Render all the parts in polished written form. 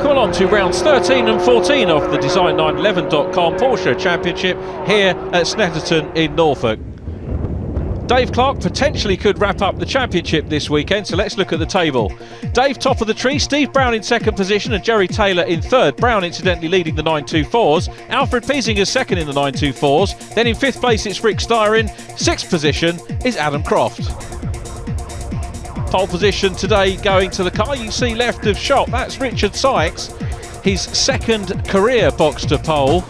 Welcome along to rounds 13 and 14 of the Design911.com Porsche Championship here at Snetterton in Norfolk. Dave Clark potentially could wrap up the championship this weekend, so let's look at the table. Dave top of the tree, Steve Brown in second position and Gerry Taylor in third. Brown incidentally leading the 924s. Alfred Piesinger's second in the 924s. Then in fifth place it's Rick Styrin. Sixth position is Adam Croft. Pole position today going to the car you see left of shot. That's Richard Sykes, his second career Boxster pole.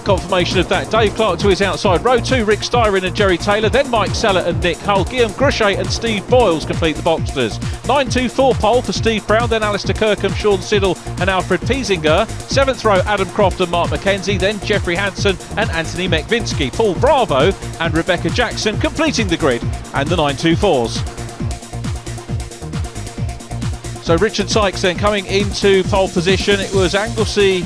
Confirmation of that. Dave Clark to his outside. Row 2, Rick Styrin and Gerry Taylor. Then Mike Sellett and Nick Hull. Guillaume Gruchet and Steve Boyles complete the Boxsters. 924 pole for Steve Brown. Then Alistair Kirkham, Sean Siddle and Alfred Piesinger. 7th row, Adam Croft and Mark McKenzie. Then Jeffrey Hansen and Anthony Mekvinsky. Paul Bravo and Rebecca Jackson completing the grid and the 924s. So Richard Sykes then coming into pole position. It was Anglesey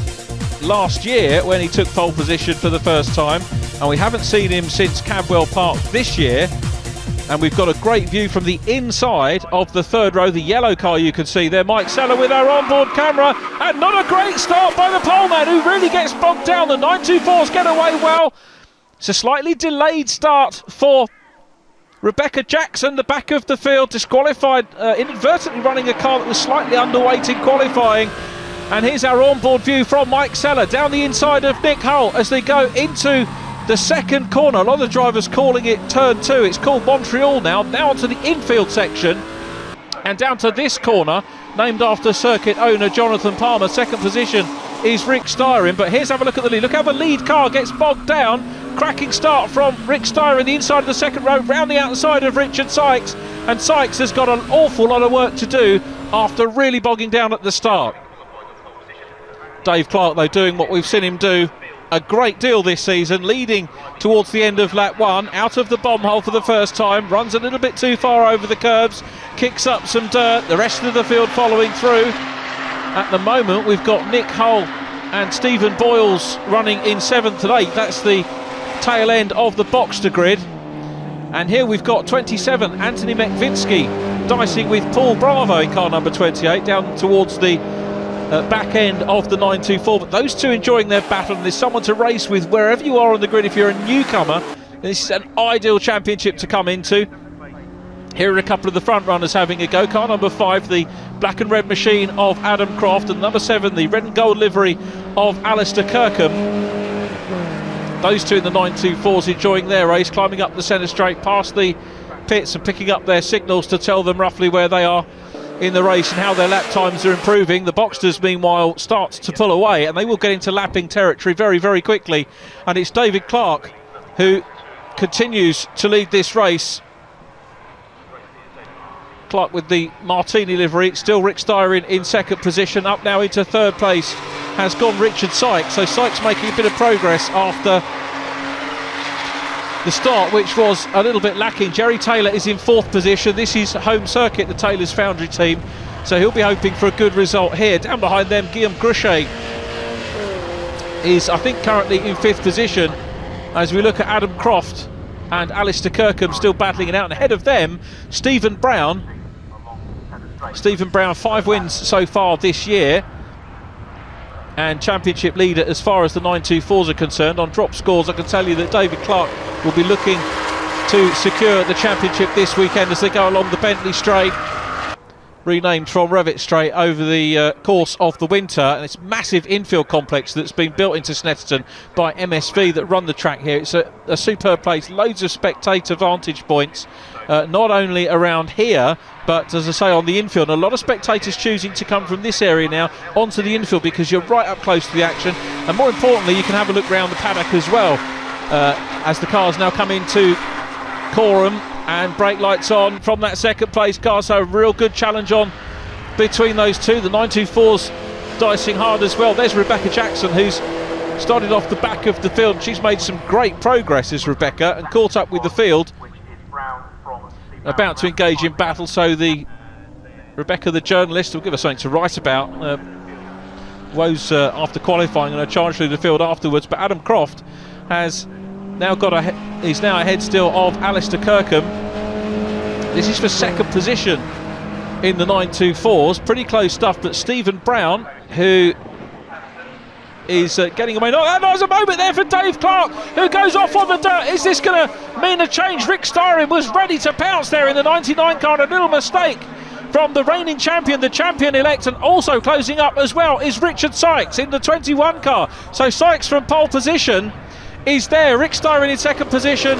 last year when he took pole position for the first time, and we haven't seen him since Cadwell Park this year. And we've got a great view from the inside of the third row, the yellow car you can see there. Mike Sellett with our onboard camera, and not a great start by the poleman who really gets bogged down. The 924s get away well. It's a slightly delayed start for Rebecca Jackson, the back of the field, disqualified, inadvertently running a car that was slightly underweight in qualifying. And here's our onboard view from Mike Sellett down the inside of Nick Hull as they go into the second corner. A lot of the drivers calling it turn 2. It's called Montreal now. Now onto the infield section and down to this corner, named after circuit owner Jonathan Palmer. Second position is Rick Styrin, but here's have a look at the lead. Look how the lead car gets bogged down. Cracking start from Rick Styrin, the inside of the second row, round the outside of Richard Sykes, and Sykes has got an awful lot of work to do after really bogging down at the start. Dave Clark though doing what we've seen him do a great deal this season, leading towards the end of lap 1, out of the bomb hole for the first time, runs a little bit too far over the curbs, kicks up some dirt, the rest of the field following through. At the moment we've got Nick Hull and Stephen Boyles running in 7th and 8th. That's the tail end of the Boxster grid. And here we've got 27, Anthony Mekvinsky dicing with Paul Bravo in car number 28 down towards the back end of the 924, but those two enjoying their battle, and there's someone to race with wherever you are on the grid. If you're a newcomer, this is an ideal championship to come into. Here are a couple of the front runners having a go. Car number 5, the black and red machine of Adam Croft, and number 7, the red and gold livery of Alistair Kirkham. Those two in the 924s enjoying their race, climbing up the centre straight past the pits and picking up their signals to tell them roughly where they are in the race and how their lap times are improving. The Boxsters meanwhile start to pull away, and they will get into lapping territory very, very quickly. And it's David Clark who continues to lead this race. Clark with the Martini livery. Still Rick Styrin in second position. Up now into third place has gone Richard Sykes. So Sykes making a bit of progress after the start, which was a little bit lacking. Gerry Taylor is in 4th position. This is home circuit, the Taylor's Foundry team, so he'll be hoping for a good result here. Down behind them, Guillaume Gruchet is, I think, currently in 5th position as we look at Adam Croft and Alistair Kirkham still battling it out. And ahead of them, Stephen Brown. Stephen Brown, 5 wins so far this year, and championship leader as far as the 924s are concerned. On drop scores, I can tell you that David Clark will be looking to secure the championship this weekend as they go along the Bentley Straight, renamed from Revit Straight, over the course of the winter. And it's a massive infield complex that's been built into Snetterton by MSV that run the track here. It's a superb place, loads of spectator vantage points, not only around here but, as I say, on the infield. And a lot of spectators choosing to come from this area now onto the infield because you're right up close to the action, and more importantly you can have a look round the paddock as well as the cars now come into Coram, and brake lights on from that second place car. So a real good challenge on between those two. The 924s dicing hard as well. There's Rebecca Jackson, who's started off the back of the field. She's made some great progress, is Rebecca, and caught up with the field, about to engage in battle. So the Rebecca, the journalist, will give us something to write about. Woes after qualifying and a charge through the field afterwards. But Adam Croft has now got he's now ahead still of Alistair Kirkham. This is for second position in the 924s. Pretty close stuff, but Stephen Brown, who is getting away. Oh, there's a moment there for Dave Clark, who goes off on the dirt. Is this going to mean a change? Rick Styrin was ready to pounce there in the 99 car. A little mistake from the reigning champion, the champion-elect, and also closing up as well is Richard Sykes in the 21 car. So Sykes from pole position is there. Rick Styrin in second position.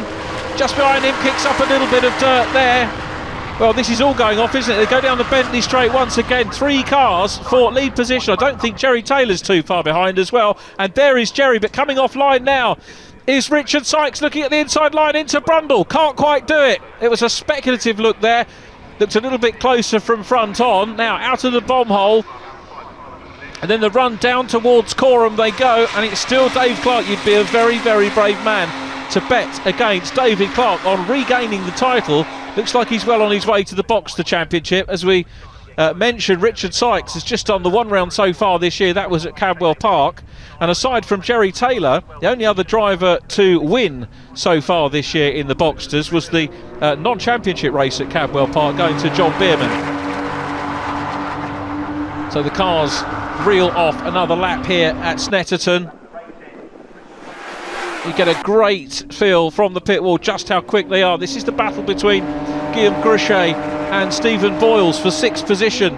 Just behind him, kicks up a little bit of dirt there. Well, this is all going off, isn't it? They go down the Bentley straight once again. 3 cars for lead position. I don't think Gerry Taylor's too far behind as well. And there is Gerry, but coming offline now is Richard Sykes, looking at the inside line into Brundle. Can't quite do it. It was a speculative look there. Looked a little bit closer from front on. Now out of the bomb hole. And then the run down towards Coram they go. And it's still Dave Clark. You'd be a very, very brave man to bet against David Clark on regaining the title. Looks like he's well on his way to the Boxster Championship. As we mentioned, Richard Sykes has just done the 1 round so far this year. That was at Cadwell Park. And aside from Gerry Taylor, the only other driver to win so far this year in the Boxsters was the non-championship race at Cadwell Park, going to John Bierman. So the cars reel off another lap here at Snetterton. You get a great feel from the pit wall just how quick they are. This is the battle between Guillaume Gruchet and Stephen Boyles for 6th position,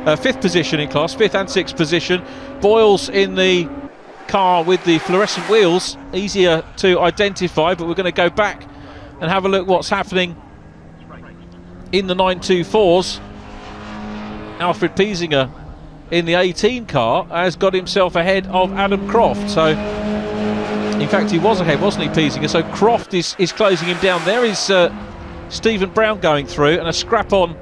5th position in class, 5th and 6th position. Boyles in the car with the fluorescent wheels, easier to identify, but we're going to go back and have a look what's happening in the 924s. Alfred Piesinger in the 18 car has got himself ahead of Adam Croft. So in fact he was ahead, wasn't he, Piesinger? So Croft is closing him down. There is Stephen Brown going through, and a scrap on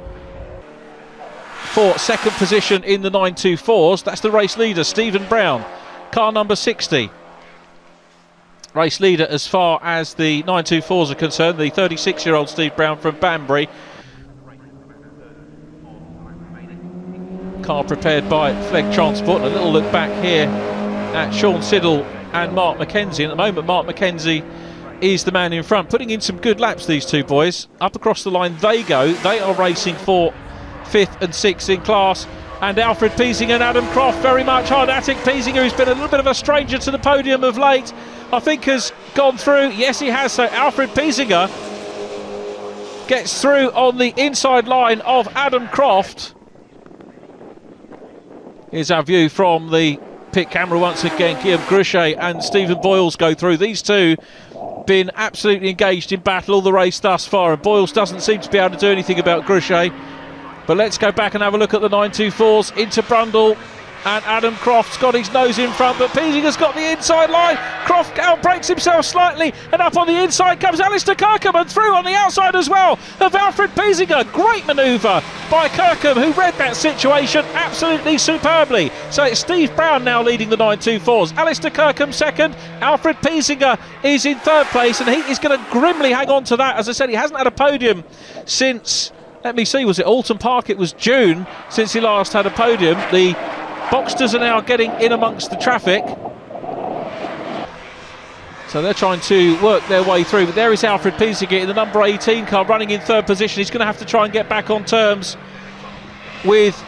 for 2nd position in the 924s. That's the race leader, Stephen Brown, car number 60. Race leader as far as the 924s are concerned, the 36-year-old Steve Brown from Banbury. Car prepared by Flegg Transport. A little look back here at Sean Siddle and Mark McKenzie. At the moment, Mark McKenzie is the man in front, putting in some good laps, these two boys. Up across the line they go. They are racing for 5th and 6th in class. And Alfred Piesinger and Adam Croft very much hard at it. Piesinger, who's been a little bit of a stranger to the podium of late, I think has gone through. Yes, he has. So Alfred Piesinger gets through on the inside line of Adam Croft. Here's our view from the pit camera once again. Guillaume Gruchet and Stephen Boyles go through. These two been absolutely engaged in battle all the race thus far, and Boyles doesn't seem to be able to do anything about Gruchet. But let's go back and have a look at the 924s into Brundle, and Adam Croft's got his nose in front, but Piesinger's got the inside line. Croft outbrakes himself slightly, and up on the inside comes Alistair Kirkham, and through on the outside as well of Alfred Piesinger. Great manoeuvre by Kirkham, who read that situation absolutely superbly. So it's Steve Brown now leading the 924s. Alistair Kirkham 2nd, Alfred Piesinger is in 3rd place, and he is going to grimly hang on to that. As I said, he hasn't had a podium since, let me see, was it Alton Park? It was June since he last had a podium. The Boxsters are now getting in amongst the traffic, so they're trying to work their way through. But there is Alfred Piesinger in the number 18 car, running in 3rd position. He's going to have to try and get back on terms with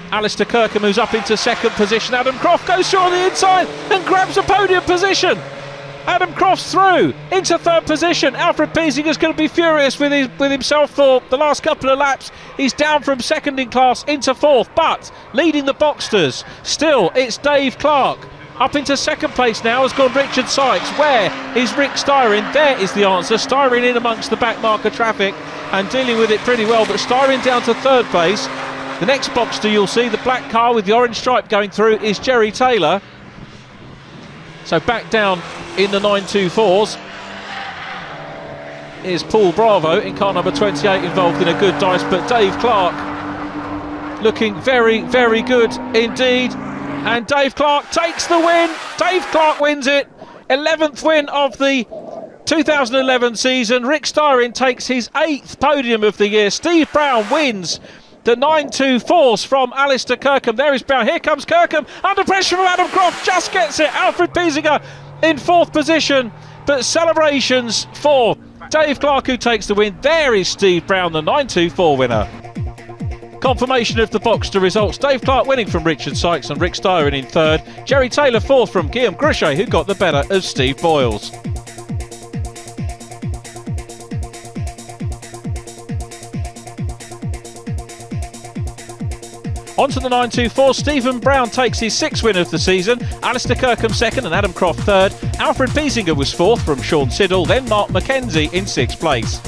Alistair Kirkham, who's up into 2nd position. Adam Croft goes through on the inside and grabs a podium position. Adam Croft's through into 3rd position. Alfred Piesinger's going to be furious with himself for the last couple of laps. He's down from 2nd in class into 4th, but leading the Boxsters still, it's Dave Clark. Up into 2nd place now has gone Richard Sykes. Where is Rick Styrin? There is the answer. Styrin in amongst the back marker traffic and dealing with it pretty well, but Styrin down to 3rd place. The next Boxster you'll see, the black car with the orange stripe going through, is Gerry Taylor. So back down in the 924s is Paul Bravo in car number 28, involved in a good dice, but Dave Clark looking very, very good indeed. And Dave Clark takes the win. Dave Clark wins it. 11th win of the 2011 season. Rick Styrin takes his 8th podium of the year. Steve Brown wins the 924s from Alistair Kirkham. There is Brown. Here comes Kirkham. Under pressure from Adam Croft. Just gets it. Alfred Piesinger in 4th position. But celebrations for Dave Clark, who takes the win. There is Steve Brown, the 924 winner. Confirmation of the Boxster results. Dave Clark winning from Richard Sykes and Rick Styrin in third. Gerry Taylor fourth from Guillaume Gruchet, who got the better of Steve Boyles. On to the 924, Stephen Brown takes his sixth win of the season. Alistair Kirkham second and Adam Croft third. Alfred Piesinger was fourth from Sean Siddle, then Mark Mackenzie in sixth place.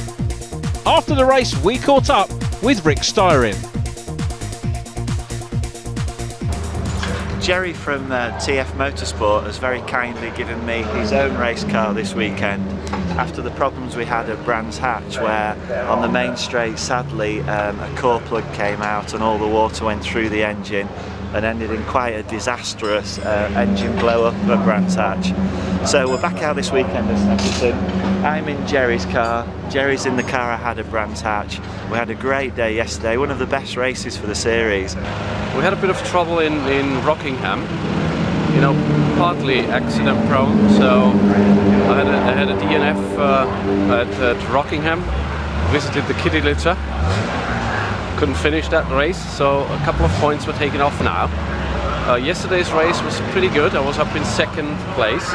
After the race, we caught up with Rick Styrin. Gerry from TF Motorsport has very kindly given me his own race car this weekend after the problems we had at Brands Hatch, where on the main straight sadly a core plug came out and all the water went through the engine and ended in quite a disastrous engine blow up at Brands Hatch. So we're back out this weekend at Snetterton. I'm in Gerry's car, Gerry's in the car I had at Brands Hatch. We had a great day yesterday, one of the best races for the series. We had a bit of trouble in Rockingham, you know, partly accident prone, so I had a DNF at Rockingham, visited the kiddie litter, couldn't finish that race, so a couple of points were taken off now. Yesterday's race was pretty good. I was up in second place,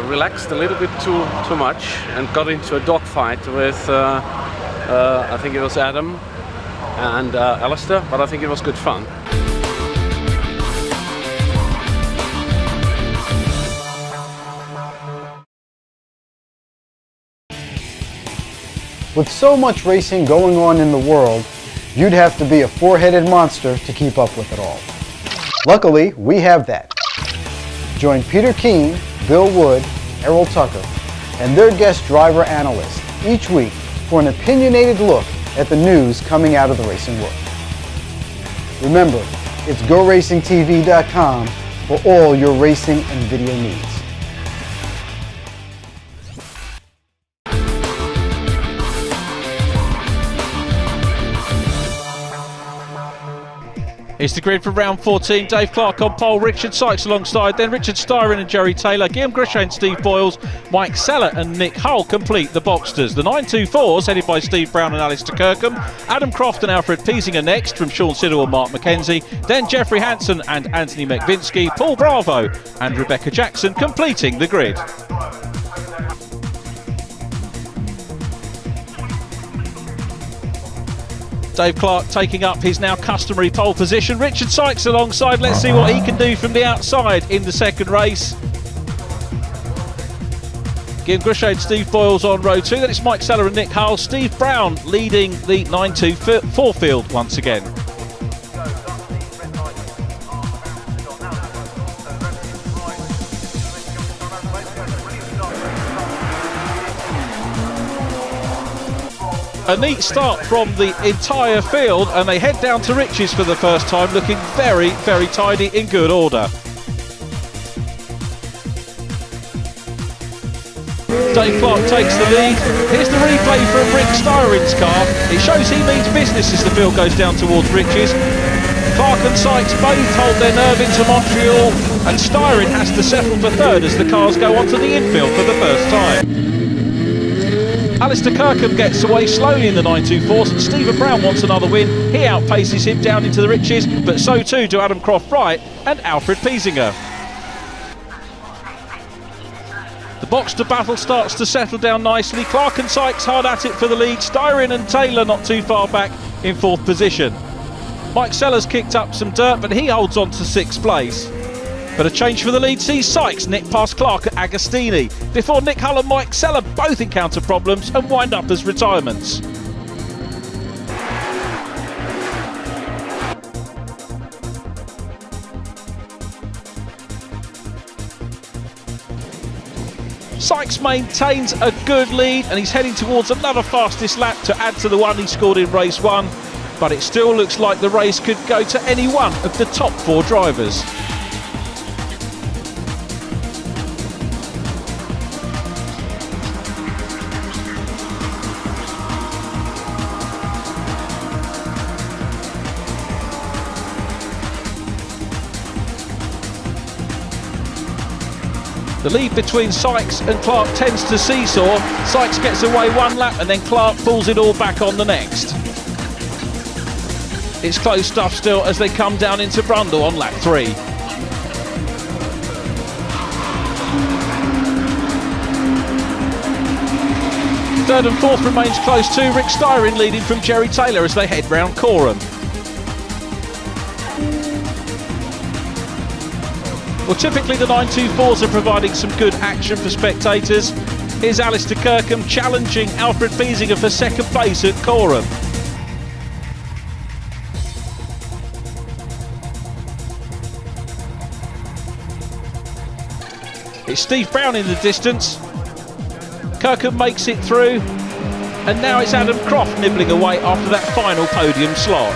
relaxed a little bit too much and got into a dogfight with I think it was Adam and Alistair, but I think it was good fun. With so much racing going on in the world, you'd have to be a four-headed monster to keep up with it all. Luckily, we have that. Join Peter Keane, Bill Wood, Errol Tucker, and their guest driver analyst each week for an opinionated look at the news coming out of the racing world. Remember, it's GoRacingTV.com for all your racing and video needs. It's the grid for round 14. Dave Clark on pole, Richard Sykes alongside, then Richard Styrin and Gerry Taylor, Guillaume Gruchet and Steve Boyles, Mike Seller and Nick Hull complete the Boxsters. The 924s, headed by Steve Brown and Alistair Kirkham, Adam Croft and Alfred Piesinger next from Sean Siddle and Mark Mackenzie, then Jeffrey Hansen and Anthony McVinsky, Paul Bravo and Rebecca Jackson completing the grid. Dave Clark taking up his now customary pole position. Richard Sykes alongside. Let's see what he can do from the outside in the second race. Guillaume Gruchet and Steve Boyles on row 2. Then it's Mike Seller and Nick Hull. Steve Brown leading the 924 field once again. A neat start from the entire field, and they head down to Rich's for the first time, looking very, very tidy, in good order. Dave Clark takes the lead. Here's the replay from Rick Styrin's car. It shows he means business as the field goes down towards Rich's. Clark and Sykes both hold their nerve into Montreal, and Styrin has to settle for third as the cars go onto the infield for the first time. Alistair Kirkham gets away slowly in the 924s, and Stephen Brown wants another win. He outpaces him down into the Riches, but so too do Adam Croft Wright and Alfred Piesinger. The Boxster battle starts to settle down nicely. Clark and Sykes hard at it for the lead. Styrin and Taylor not too far back in fourth position. Mike Sellers kicked up some dirt, but he holds on to sixth place. But a change for the lead sees Sykes nick past Clark at Agostini, before Nick Hull and Mike Seller both encounter problems and wind up as retirements. Sykes maintains a good lead, and he's heading towards another fastest lap to add to the one he scored in race 1, but it still looks like the race could go to any one of the top 4 drivers. The lead between Sykes and Clark tends to seesaw. Sykes gets away one lap and then Clark pulls it all back on the next. It's close stuff still as they come down into Brundle on lap 3. Third and fourth remains close too. Rick Styrin leading from Gerry Taylor as they head round Corham. Well, typically the 924s are providing some good action for spectators. Here's Alistair Kirkham challenging Alfred Biesinger for second place at Corham. It's Steve Brown in the distance. Kirkham makes it through, and now it's Adam Croft nibbling away after that final podium slot.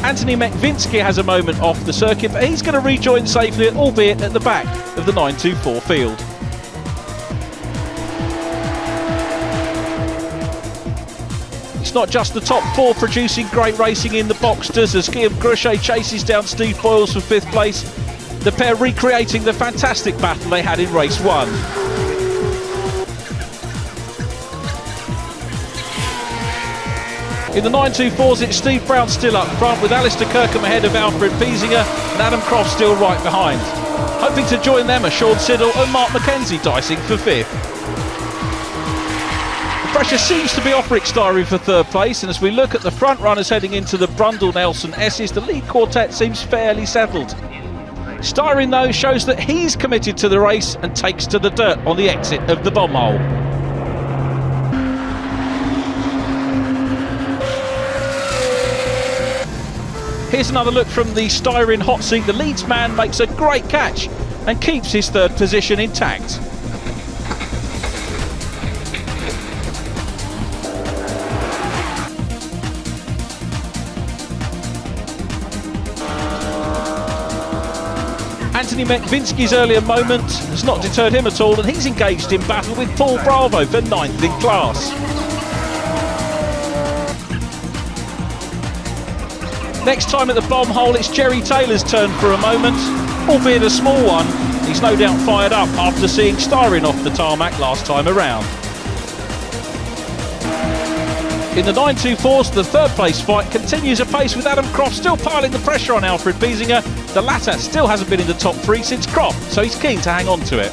Anthony Mekvinsky has a moment off the circuit, but he's going to rejoin safely, albeit at the back of the 924 field. It's not just the top four producing great racing in the Boxsters as Guillaume Gruchet chases down Steve Boyles for 5th place. The pair recreating the fantastic battle they had in race 1. In the 924s, it's Steve Brown still up front with Alistair Kirkham ahead of Alfred Biesinger and Adam Croft still right behind. Hoping to join them are Sean Siddle and Mark McKenzie dicing for 5th. The pressure seems to be off Rick Styrin for 3rd place, and as we look at the front runners heading into the Brundle Nelson S's, the lead quartet seems fairly settled. Styrin, though, shows that he's committed to the race and takes to the dirt on the exit of the bomb hole. Here's another look from the Styrin hot seat. The Leeds man makes a great catch and keeps his 3rd position intact. Anthony Mekvinsky's earlier moment has not deterred him at all, and he's engaged in battle with Paul Bravo for 9th in class. Next time at the bomb hole, it's Gerry Taylor's turn for a moment, albeit a small one. He's no doubt fired up after seeing Styrin off the tarmac last time around. In the 924s, the 3rd place fight continues apace with Adam Croft still piling the pressure on Alfred Biesinger. The latter still hasn't been in the top 3 since Croft, so he's keen to hang on to it.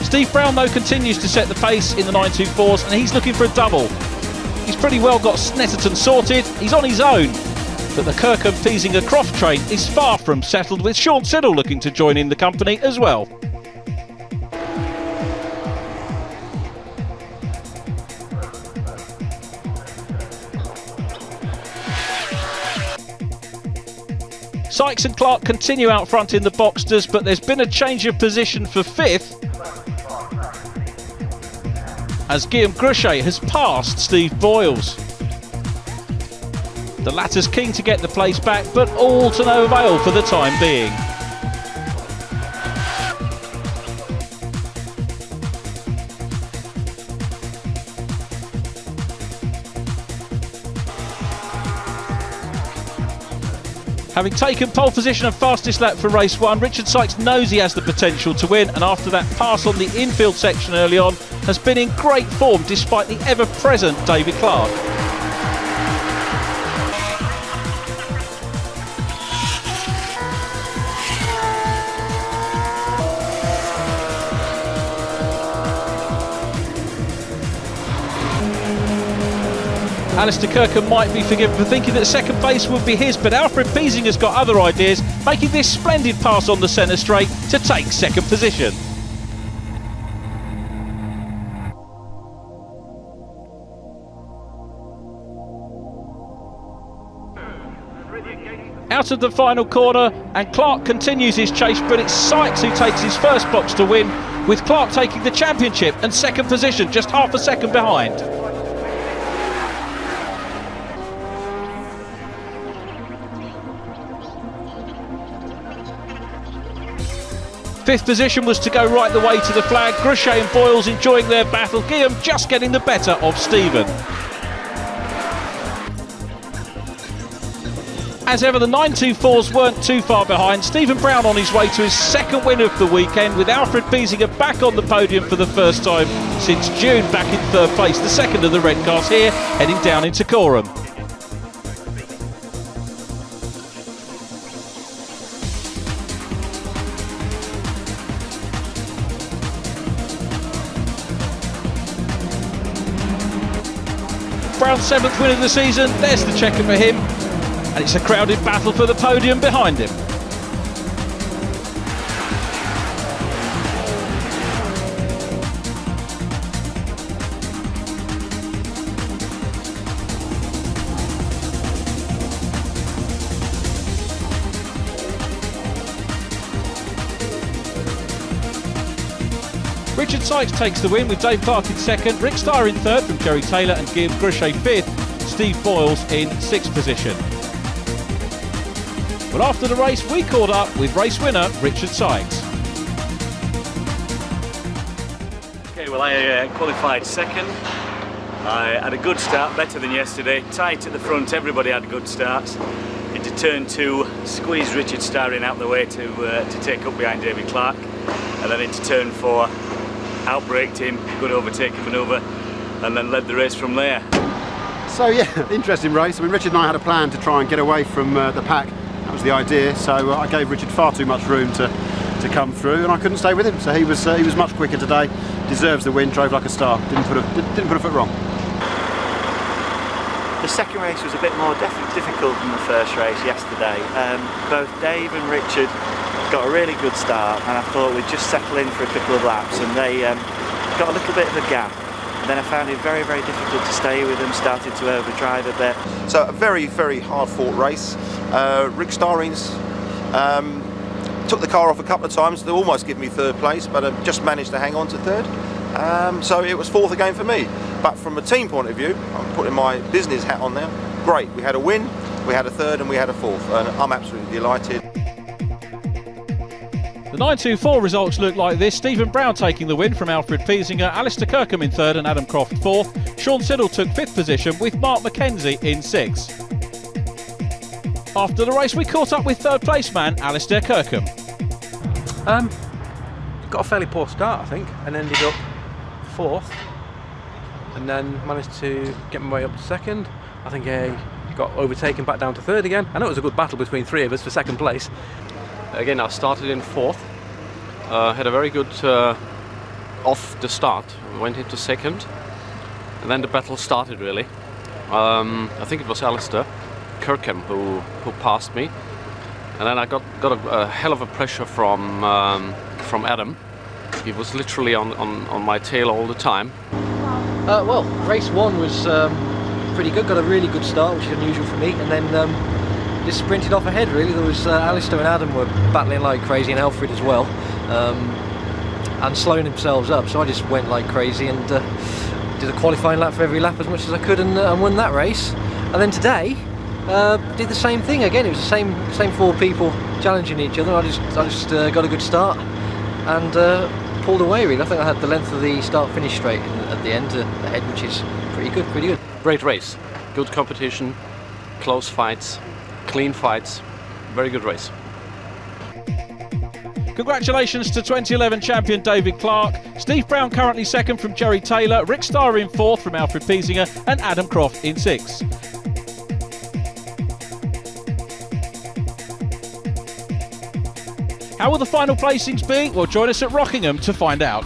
Steve Brown, though, continues to set the pace in the 924s, and he's looking for a double. He's pretty well got Snetterton sorted, he's on his own. But the Kirkham-Biesinger-Croft train is far from settled, with Sean Siddle looking to join in the company as well. Sykes and Clark continue out front in the Boxsters, but there's been a change of position for 5th as Guillaume Gruchet has passed Steve Boyles. The latter's keen to get the place back, but all to no avail for the time being. Having taken pole position and fastest lap for race 1, Richard Sykes knows he has the potential to win, and after that pass on the infield section early on, has been in great form despite the ever-present David Clark. Alistair Kirkham might be forgiven for thinking that 2nd place would be his, but Alfred Biesinger's got other ideas, making this splendid pass on the centre straight to take 2nd position. Out of the final corner, and Clark continues his chase, but it's Sykes who takes his first box to win, with Clark taking the championship and 2nd position, just half a second behind. Fifth position was to go right the way to the flag. Gruchet and Boyles enjoying their battle. Guillaume just getting the better of Stephen. As ever, the 924s weren't too far behind. Stephen Brown on his way to his second win of the weekend, with Alfred Piesinger back on the podium for the first time since June, back in third place, the second of the red cars here, heading down into Coram. Brown's 7th win of the season, there's the checker for him. And it's a crowded battle for the podium behind him. Richard Sykes takes the win with Dave Clark in second, Rick Styrin in third from Gerry Taylor and Guillaume Grichet fifth, Steve Boyles in sixth position. But after the race, we caught up with race winner Richard Sykes. Okay, well, I qualified second. I had a good start, better than yesterday. Tight at the front, everybody had good starts. Into turn 2, squeezed Richard Styrin out the way to take up behind David Clark. And then into turn 4, outbraked him, good overtaking manoeuvre, and then led the race from there. So yeah, interesting race. I mean, Richard and I had a plan to try and get away from the pack. That was the idea, so I gave Richard far too much room to come through, and I couldn't stay with him. So he was much quicker today. Deserves the win. Drove like a star. Didn't put a foot wrong. The second race was a bit more difficult than the first race yesterday. Both Dave and Richard got a really good start, and I thought we'd just settle in for a couple of laps, and they got a little bit of a gap. Then I found it very, very difficult to stay with them, started to overdrive a bit. So a very, very hard-fought race. Rick Styrin's took the car off a couple of times to almost give me third place, but just managed to hang on to third. So it was fourth again for me. But from a team point of view, I'm putting my business hat on now. Great, we had a win, we had a third, and we had a fourth, and I'm absolutely delighted. The 924 results look like this. Stephen Brown taking the win from Alfred Piesinger, Alistair Kirkham in third and Adam Croft fourth. Sean Siddle took fifth position with Mark McKenzie in sixth. After the race, we caught up with third place man Alistair Kirkham. Got a fairly poor start, I think, and ended up fourth, and then managed to get my way up to second. I think I got overtaken back down to third again. I know it was a good battle between three of us for second place. Again, I started in fourth, had a very good off the start, went into second, and then the battle started really. I think it was Alistair Kirkham who passed me, and then I got a hell of a pressure from Adam. He was literally on my tail all the time. Well, race one was pretty good, got a really good start, which is unusual for me, and then just sprinted off ahead really. There was Alistair and Adam were battling like crazy, and Alfred as well, and slowing themselves up, so I just went like crazy and did a qualifying lap for every lap as much as I could, and won that race. And then today did the same thing again. It was the same four people challenging each other. I just got a good start and pulled away really. I think I had the length of the start-finish straight at the end ahead, which is pretty good. Great race, good competition, close fights, clean fights, very good race. Congratulations to 2011 champion David Clark, Steve Brown currently second from Gerry Taylor, Rick Styrin fourth from Alfred Piesinger and Adam Croft in sixth. How will the final placings be? Well, join us at Rockingham to find out.